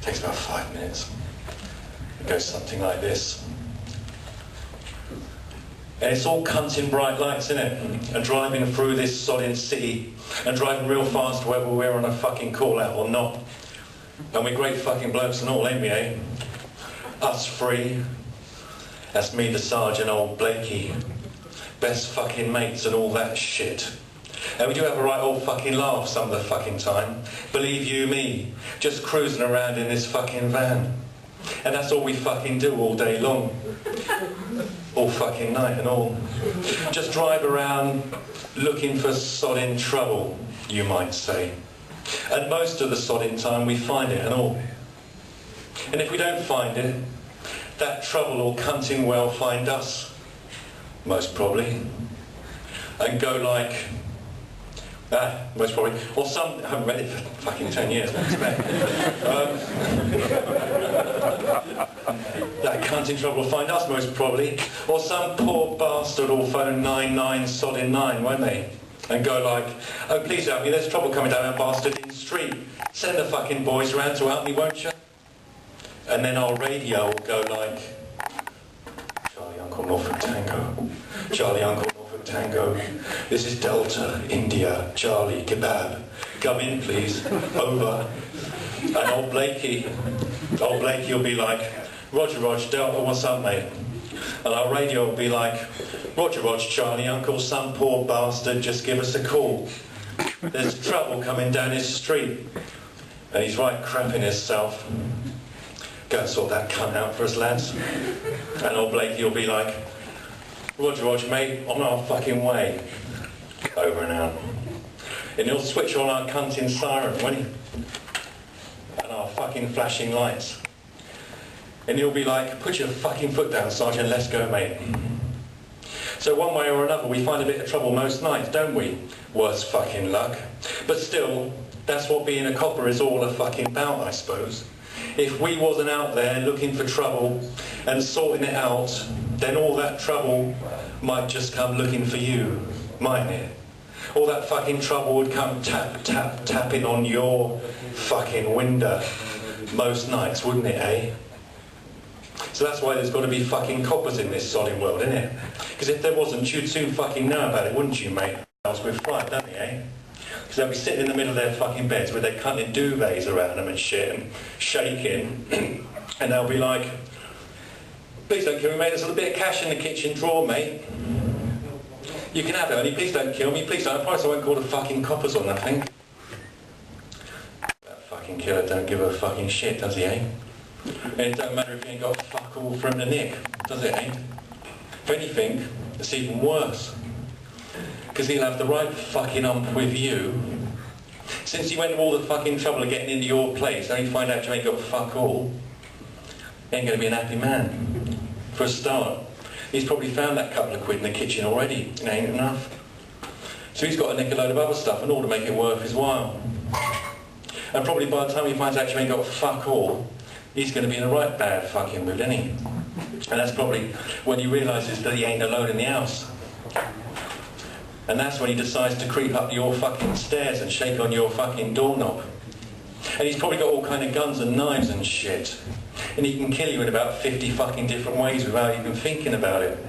Takes about 5 minutes. It goes something like this. And it's all cunting bright lights, isn't it? And driving through this sodding city, and driving real fast whether we're on a fucking call out or not. And we're great fucking blokes and all, ain't we, eh? Us three. That's me, the sergeant, old Blakey. Best fucking mates and all that shit. And we do have a right old fucking laugh some of the fucking time. Believe you me, just cruising around in this fucking van. And that's all we fucking do all day long. All fucking night and all. Just drive around looking for sodding trouble, you might say. And most of the sodding time we find it and all. And if we don't find it, that trouble will cunting well find us, most probably. And go like, most probably, or some, I haven't read it for fucking 10 years, I expect. That cunting trouble will find us, most probably. Or some poor bastard will phone 99 sodding 9, won't they? And go like, oh please help me, there's trouble coming down that bastard in the street. Send the fucking boys round to help me, won't you? And then our radio will go like, Charlieunclenorfoltktango, Charlieunclenorfoltktango, this is Delta, India, Charlie, kebab, come in please, over. And old Blakey will be like, Roger, Delta, what's up mate? And our radio will be like, Roger, Charlie, Uncle, some poor bastard, just give us a call. There's trouble coming down his street. And he's right crapping himself. Go and sort that cunt out for us, lads. And old Blakey will be like, Roger, mate, on our fucking way. Over and out. And he'll switch on our cunting siren, won't he? And our fucking flashing lights. And he'll be like, put your fucking foot down, Sergeant, let's go, mate. So one way or another, we find a bit of trouble most nights, don't we? Worse fucking luck. But still, that's what being a copper is all a fucking about, I suppose. If we wasn't out there looking for trouble and sorting it out, then all that trouble might just come looking for you, mightn't it? All that fucking trouble would come tapping on your fucking window most nights, wouldn't it, eh? So that's why there's got to be fucking coppers in this sodding world, isn't it? Because if there wasn't, you'd soon fucking know about it, wouldn't you, mate? With fright, don't they, eh? Because they'll be sitting in the middle of their fucking beds with their cunting duvets around them and shit and shaking, and they'll be like, please don't kill me, mate, there's a little bit of cash in the kitchen drawer, mate. You can have it, only please don't kill me, please don't. I promise I won't call the fucking coppers on nothing. That fucking killer don't give a fucking shit, does he, eh? And it don't matter if he ain't got fuck all from the nick, does it, eh? If anything, it's even worse. Because he'll have the right fucking ump with you. Since he went to all the fucking trouble of getting into your place, and you find out you ain't got fuck all, he ain't going to be an happy man. For a start, he's probably found that couple of quid in the kitchen already. It ain't enough. So he's got to nick a load of other stuff in order to make it worth his while. And probably by the time he finds out you ain't got fuck all, he's going to be in a right bad fucking mood, isn't he? And that's probably when he realises that he ain't alone in the house. And that's when he decides to creep up your fucking stairs and shake on your fucking doorknob. And he's probably got all kind of guns and knives and shit. And he can kill you in about 50 fucking different ways without even thinking about it.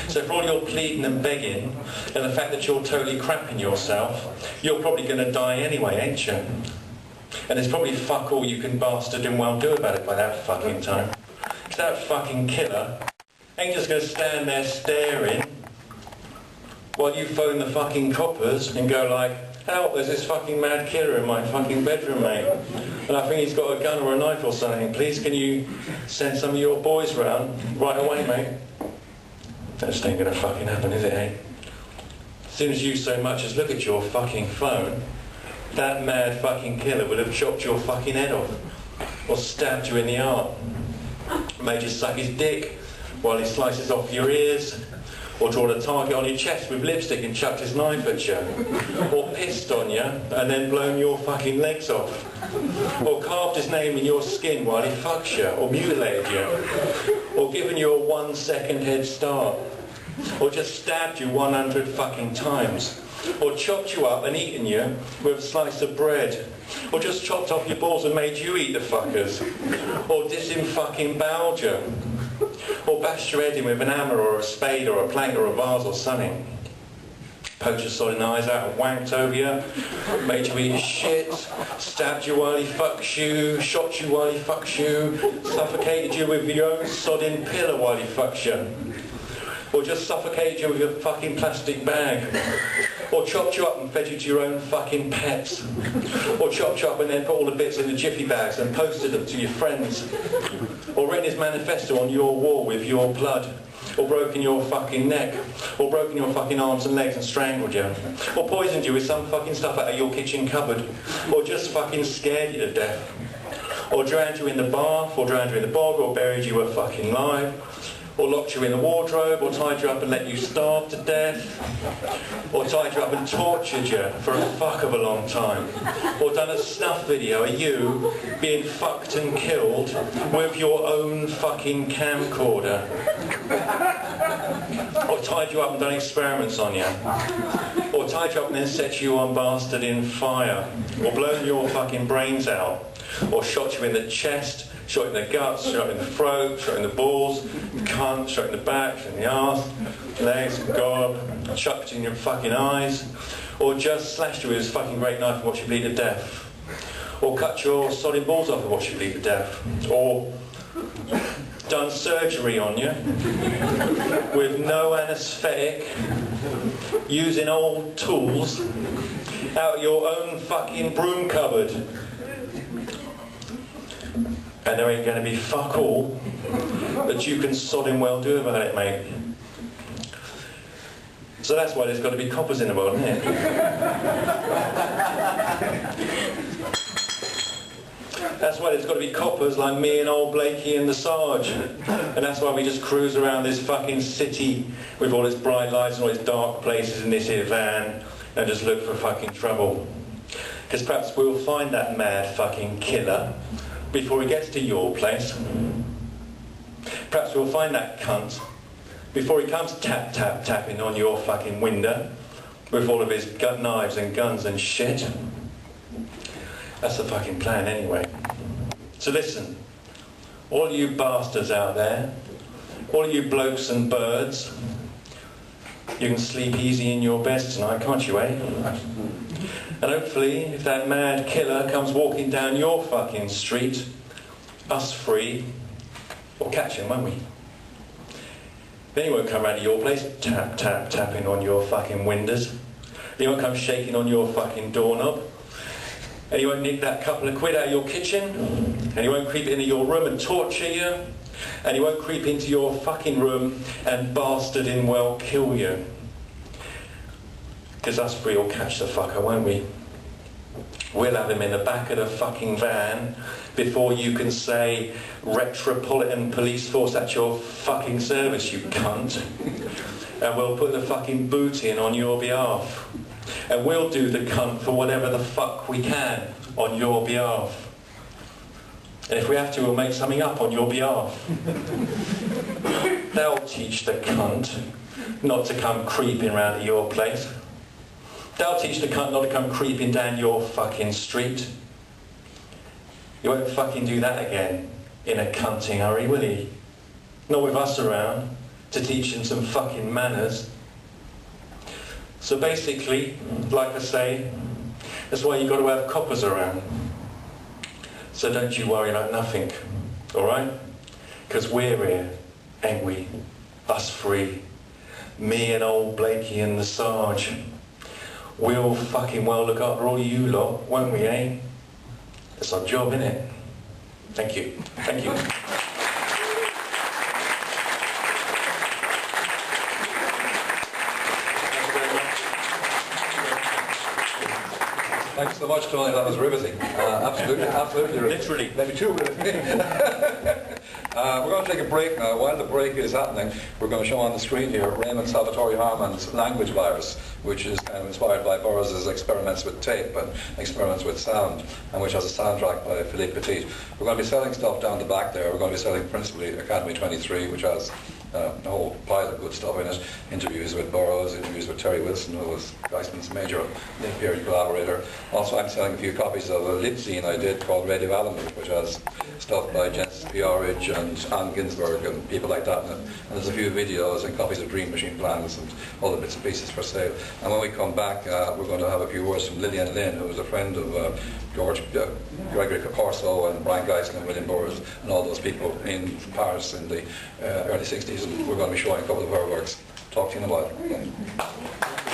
So for all your pleading and begging, and the fact that you're totally crapping yourself, you're probably going to die anyway, ain't you? And there's probably fuck all you can bastard and well do about it by that fucking time. Because that fucking killer ain't just going to stand there staring while you phone the fucking coppers and go like, help, there's this fucking mad killer in my fucking bedroom, mate. And I think he's got a gun or a knife or something. Please can you send some of your boys round right away, mate? That just ain't gonna fucking happen, is it, eh? As soon as you so much as look at your fucking phone, that mad fucking killer would have chopped your fucking head off. Or stabbed you in the arm. Made you suck his dick while he slices off your ears. Or drawn a target on your chest with lipstick and chucked his knife at you. Or pissed on you and then blown your fucking legs off. Or carved his name in your skin while he fucks you. Or mutilated you. Or given you a 1 second head start. Or just stabbed you 100 fucking times. Or chopped you up and eaten you with a slice of bread. Or just chopped off your balls and made you eat the fuckers. Or disin-fucking-bowled you. Or bashed your head in with an hammer or a spade or a plank or a vase or something. Poked your sodding eyes out and wanked over you. Made you eat shit. Stabbed you while he fucks you. Shot you while he fucks you. Suffocated you with your own sodding pillow while he fucks you. Or just suffocated you with your fucking plastic bag. Or chopped you up and fed you to your own fucking pets. Or chopped you up and then put all the bits in the jiffy bags and posted them to your friends. Or written his manifesto on your wall with your blood. Or broken your fucking neck. Or broken your fucking arms and legs and strangled you. Or poisoned you with some fucking stuff out of your kitchen cupboard. Or just fucking scared you to death. Or drowned you in the bath, or drowned you in the bog, or buried you were fucking live. Or locked you in the wardrobe, or tied you up and let you starve to death, or tied you up and tortured you for a fuck of a long time, or done a snuff video of you being fucked and killed with your own fucking camcorder, or tied you up and done experiments on you, or tied you up and then set you on bastard in fire, or blown your fucking brains out, or shot you in the chest, shot in the guts, shot in the throat, shot in the balls, the cunt, shot in the back, shot in the arse, legs, gob, chucked in your fucking eyes, or just slashed you with his fucking great knife and watched you bleed to death, or cut your sodding balls off and watched you bleed to death, or done surgery on you with no anaesthetic, using old tools out of your own fucking broom cupboard. And there ain't going to be fuck all that you can sodding well do about it, mate. So that's why there's got to be coppers in the world, isn't it? That's why there's got to be coppers like me and old Blakey and the Sarge. And that's why we just cruise around this fucking city with all its bright lights and all its dark places in this here van and just look for fucking trouble. Because perhaps we'll find that mad fucking killer before he gets to your place. Perhaps we'll find that cunt before he comes tapping on your fucking window with all of his gun knives and guns and shit. That's the fucking plan anyway. So listen, all you bastards out there, all you blokes and birds, you can sleep easy in your beds tonight, can't you, eh? And hopefully, if that mad killer comes walking down your fucking street, us free, we'll catch him, won't we? Then he won't come round to your place, tapping on your fucking windows. He won't come shaking on your fucking doorknob. And he won't nick that couple of quid out of your kitchen. And he won't creep into your room and torture you. And he won't creep into your fucking room and bastarding well kill you. Because us three will catch the fucker, won't we? We'll have him in the back of the fucking van before you can say Metropolitan Police Force at your fucking service, you cunt. And we'll put the fucking boot in on your behalf. And we'll do the cunt for whatever the fuck we can on your behalf. And if we have to, we'll make something up on your behalf. They'll teach the cunt not to come creeping round to your place. They'll teach the cunt not to come creeping down your fucking street. You won't fucking do that again in a cunting hurry, will he? Not with us around to teach him some fucking manners. So basically, like I say, that's why you've got to have coppers around. So don't you worry about nothing, alright? Because we're here, ain't we? Us three. Me and old Blakey and the Sarge. We'll fucking well look after all you lot, won't we, eh? That's our job, innit? Thank you. Thank you. Thanks so much, Tony. That was riveting. Absolutely riveting. Literally. Maybe too riveting. We're going to take a break now. While the break is happening, we're going to show on the screen here Raymond Salvatore Harman's Language Virus, which is kind of inspired by Burroughs' experiments with tape and experiments with sound, and which has a soundtrack by Philippe Petit. We're going to be selling stuff down the back there. We're going to be selling principally Academy 23, which has a whole pile of good stuff in it. Interviews with Burroughs, interviews with Terry Wilson, who was Geisman's major period collaborator. Also, I'm selling a few copies of a lit zine I did called Radio Alamut, which has stuff by Jens Piorich and Anne Ginsberg and people like that. And there's a few videos and copies of Dream Machine plans and other bits and pieces for sale. And when we come back, we're going to have a few words from Lillian Lynn, who was a friend of George Gregory Corso and Brian Geisler and William Burroughs and all those people in Paris in the early 60s. And we're going to be showing a couple of her works. Talk to you in a while.